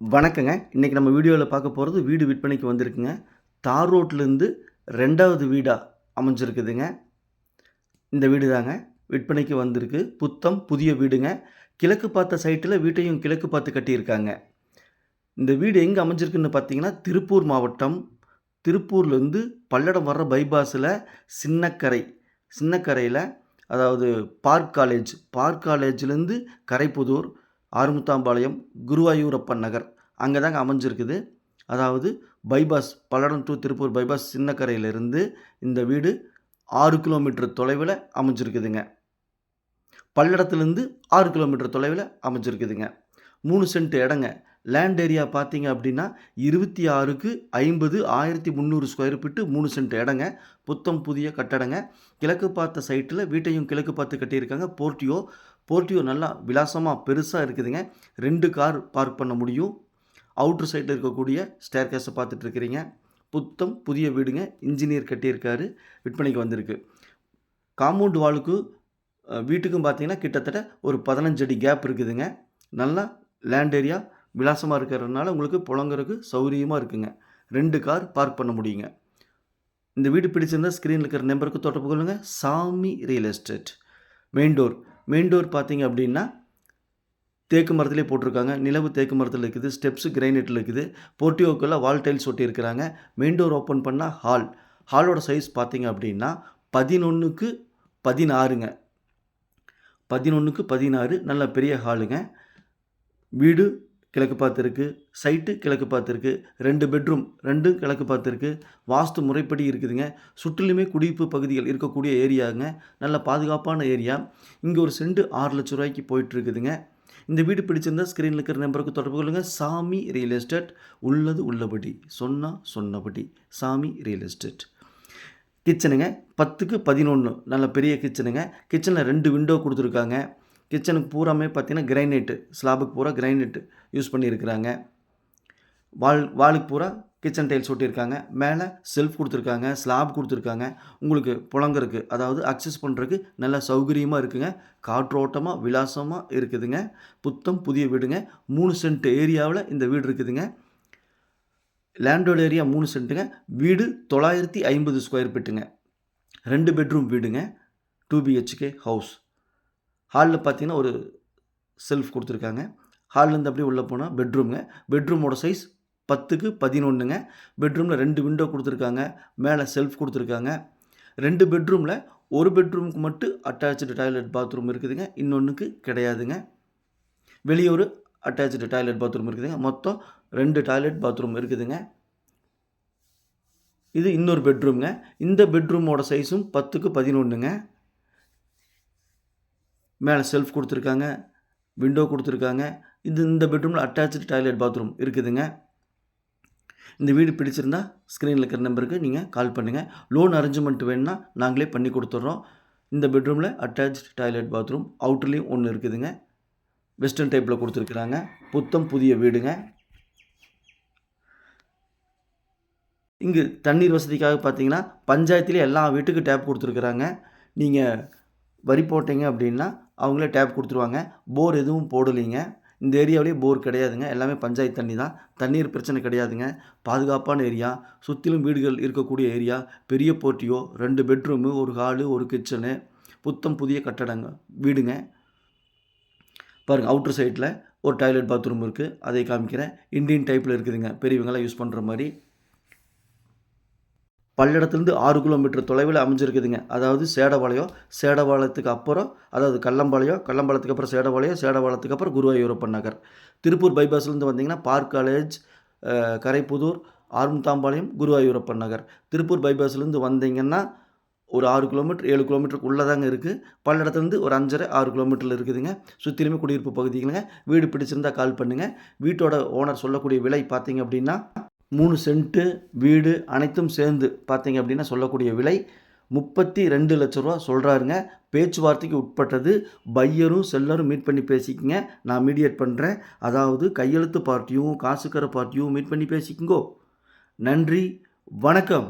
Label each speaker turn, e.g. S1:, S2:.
S1: வணக்கங்க. இன்னைக்கு நம்ம வீடியோல பார்க்க போறது வீடு விற்பனைக்கு வந்திருக்குங்க. தார் ரோட்லேருந்து 2வது வீடா அமைஞ்சிருக்குதுங்க. இந்த வீடு தாங்க விற்பனைக்கு வந்திருக்கு. புத்தம் புதிய வீடுங்க. கிழக்கு பார்த்த சைட்டில வீட்டையும் கிழக்கு பார்த்து கட்டியிருக்காங்க. இந்த வீடு எங்க அமைஞ்சிருக்குன்னு பார்த்தீங்கன்னா, திருப்பூர் மாவட்டம். திருப்பூர்லேருந்து பல்லடம் வர்ற பைபாஸில சின்னக்கரை. சின்னக்கரையில அதாவது பார்க் காலேஜ்லேருந்து கரைப்புதூர், ஆறுமுத்தாம்பாளையம், குருவாயூரப்பன் நகர் அங்கே தாங்க அமைஞ்சிருக்குது. அதாவது bypass Palladam to Tiruppur bypass சின்னக்கரையிலிருந்து இந்த வீடு 6 கிலோமீட்டர் தொலைவில் அமைஞ்சிருக்குதுங்க. பல்லடத்துலேருந்து 6 கிலோமீட்டர் தொலைவில் அமைஞ்சிருக்குதுங்க. 3 சென்ட் இடங்க. லேண்ட் ஏரியா பார்த்தீங்க அப்படின்னா 26க்கு 50 1300 ஸ்கொயர் ஃபீட்டு 3 சென்ட் இடங்க. புத்தம் புதிய கட்டடங்க. கிழக்கு பார்த்த சைட்டில் வீட்டையும் கிழக்கு பார்த்து கட்டியிருக்காங்க. போர்ட்டியோ நல்லா விலாசமாக பெருசாக இருக்குதுங்க. 2 கார் பார்க் பண்ண முடியும். அவுட்ரு சைடில் இருக்கக்கூடிய ஸ்டேர் கேஸை பார்த்துட்ருக்கிறீங்க. புத்தம் புதிய வீடுங்க. இன்ஜினியர் கட்டியிருக்காரு. விற்பனைக்கு வந்திருக்கு. காம்பவுண்ட் வாலுக்கு வீட்டுக்கும் பார்த்தீங்கன்னா கிட்டத்தட்ட ஒரு 15 அடி கேப் இருக்குதுங்க. நல்லா லேண்ட் ஏரியா விலாசமாக இருக்கிறதுனால உங்களுக்கு புழங்குறதுக்கு சௌகரியமாக இருக்குங்க. 2 கார் பார்க் பண்ண முடியுங்க. இந்த வீடு பிடிச்சிருந்தால் ஸ்க்ரீனில் இருக்கிற நம்பருக்கு தொடர்பு கொள்ளுங்க. சாமி ரியல் எஸ்டேட். மெயின் டோர் பார்த்தீங்க அப்படின்னா தேக்கு மரத்துலேயே போட்டிருக்காங்க. நிலவு தேக்கு மரத்தில் இருக்குது. ஸ்டெப்ஸு கிரைனைட்டில் இருக்குது. போர்ட்டியோக்கெல்லாம் வால் டைல்ஸ் ஒட்டியிருக்கிறாங்க. மெயின் டோர் ஓப்பன் பண்ணால் ஹாலோட சைஸ் பார்த்தீங்க அப்படின்னா 11க்கு 16ங்க. 11க்கு 16 நல்ல பெரிய ஹாலுங்க. வீடு கிழக்கு பார்த்துருக்கு. சைட்டு கிழக்கு பார்த்துருக்கு. 2 பெட்ரூம் 2 கிழக்கு பார்த்துருக்கு. வாஸ்து முறைப்படி இருக்குதுங்க. சுற்றிலுமே குடியிருப்பு பகுதிகள் இருக்கக்கூடிய ஏரியாங்க. நல்ல பாதுகாப்பான ஏரியா. இங்கே ஒரு சென்ட் 6 லட்ச ரூபாய்க்கு போயிட்டுருக்குதுங்க. இந்த வீடு பிடிச்சிருந்தா ஸ்க்ரீனில் இருக்கிற நம்பருக்கு தொடர்பு கொள்ளுங்கள். சாமி ரியல் எஸ்டேட். உள்ளது உள்ளபடி சொன்னபடி சாமி ரியல் எஸ்டேட். கிச்சனுங்க 10க்கு 11 நல்ல பெரிய கிச்சனுங்க. கிச்சனில் 2 விண்டோ கொடுத்துருக்காங்க. கிச்சனுக்கு பூராமே பார்த்தீங்கன்னா கிரைனைட்டு ஸ்லாபுக்கு பூரா கிரைனைட்டு யூஸ் பண்ணியிருக்கிறாங்க. வாலுக்கு பூரா கிச்சன் டைல்ஸ் ஒட்டியிருக்காங்க. மேலே செல்ஃப் கொடுத்துருக்காங்க. ஸ்லாப் கொடுத்துருக்காங்க. உங்களுக்கு புழங்குறதுக்கு அதாவது அக்சஸ் பண்ணுறதுக்கு நல்ல சௌகரியமாக இருக்குங்க. காற்றோட்டமாக விலாசமாக இருக்குதுங்க. புத்தம் புதிய வீடுங்க. 3 சென்ட் ஏரியாவில் இந்த வீடு இருக்குதுங்க. லேண்டோட ஏரியா 3 சென்ட்டுங்க. வீடு 950 ஸ்கொயர் ஃபீட்டுங்க. 2 பெட்ரூம் வீடுங்க. 2 BHK ஹவுஸ். ஹாலில் பார்த்தீங்கன்னா ஒரு செல்ஃப் கொடுத்துருக்காங்க. ஹால்லேருந்து அப்படியே உள்ளே போனால் பெட்ரூமுங்க. பெட்ரூமோட சைஸ் 10க்கு 11ங்க. பெட்ரூமில் 2 விண்டோ கொடுத்துருக்காங்க. மேலே செல்ஃப் கொடுத்துருக்காங்க. 2 பெட்ரூமில் ஒரு பெட்ரூமுக்கு மட்டும் அட்டாச்சு டாய்லெட் பாத்ரூம் இருக்குதுங்க. இன்னொன்றுக்கு கிடையாதுங்க. வெளியே ஒரு அட்டாச்சு டாய்லெட் பாத்ரூம் இருக்குதுங்க. மொத்தம் 2 டாய்லெட் பாத்ரூம் இருக்குதுங்க. இது இன்னொரு பெட்ரூம்ங்க. இந்த பெட்ரூமோட சைஸும் 10க்கு 11ங்க. மேலே செல்ஃப் கொடுத்துருக்காங்க. விண்டோ கொடுத்துருக்காங்க. இந்த பெட்ரூமில் அட்டாச்சு டாய்லெட் பாத்ரூம் இருக்குதுங்க. இந்த வீடு பிடிச்சிருந்தால் ஸ்க்ரீனில் இருக்கிற நம்பருக்கு நீங்கள் கால் பண்ணுங்கள். லோன் அரேஞ்ச்மெண்ட் வேணுன்னா நாங்களே பண்ணி கொடுத்துட்றோம். இந்த பெட்ரூமில் அட்டாச் டாய்லெட் பாத்ரூம் அவுட்டர்லேயும் ஒன்று இருக்குதுங்க. வெஸ்டர்ன் டைப்பில் கொடுத்துருக்குறாங்க. புத்தம் புதிய வீடுங்க. இங்கு தண்ணீர் வசதிக்காக பார்த்தீங்கன்னா பஞ்சாயத்துலேயே எல்லா வீட்டுக்கும் டேப் கொடுத்துருக்குறாங்க. நீங்கள் வரி போட்டிங்க அப்படின்னா அவங்களே டேப் கொடுத்துருவாங்க. போர் எதுவும் போடலைங்க. இந்த ஏரியாவிலேயே போர் கிடையாதுங்க. எல்லாமே பஞ்சாயத்து தண்ணி தான். தண்ணீர் பிரச்சனை கிடையாதுங்க. பாதுகாப்பான ஏரியா. சுற்றிலும் வீடுகள் இருக்கக்கூடிய ஏரியா. பெரிய போர்ட்டியோ 2 பெட்ரூமு ஒரு ஹாலு ஒரு கிச்சனு. புத்தம் புதிய கட்டடங்க வீடுங்க. பாருங்கள் அவுட்ரு சைடில் ஒரு டாய்லெட் பாத்ரூம் இருக்குது. அதை காமிக்கிறேன். இண்டியன் டைப்பில் இருக்குதுங்க. பெரியவங்களாம் யூஸ் பண்ணுற மாதிரி. பல்லடத்துலேருந்து 6 கிலோமீட்டர் தொலைவில் அமைஞ்சிருக்குதுங்க. அதாவது சேடபாளையத்துக்கு அப்புறம் அதாவது கல்லம்பாளையத்துக்கு அப்புறம் சேடபாளையத்துக்கு அப்புறம் குருவாயூரப்பன் நகர். திருப்பூர் பைபாஸ்லேருந்து வந்தீங்கன்னா பார்க் காலேஜ், கரைப்புதூர், ஆறுமுத்தாம்பாளையம், குருவாயூரப்பன் நகர். திருப்பூர் பைபாஸ்லேருந்து வந்தீங்கன்னா ஒரு 6 கிலோமீட்டர் 7 கிலோமீட்டருக்கு தாங்க இருக்குது. பல்லடத்துலேருந்து ஒரு 5.5-6 கிலோமீட்டரில் இருக்குதுங்க. சுற்றிலுமே குடியிருப்பு பகுதிகளுங்க. வீடு பிடிச்சிருந்தால் கால் பண்ணுங்கள். வீட்டோட ஓனர் சொல்லக்கூடிய விலை பார்த்தீங்க அப்படின்னா 3 சென்ட்டு வீடு அனைத்தும் சேர்ந்து பார்த்தீங்க அப்படின்னா சொல்லக்கூடிய விலை 32 லட்ச ரூபா சொல்கிறாருங்க. பேச்சுவார்த்தைக்கு உட்பட்டது. பையரும் செல்லரும் மீட் பண்ணி பேசிக்கங்க. நான் மீடியேட் பண்ணுறேன். அதாவது கையெழுத்து பார்ட்டியும் காசுக்கர பார்ட்டியும் மீட் பண்ணி பேசிக்கங்கோ. நன்றி, வணக்கம்.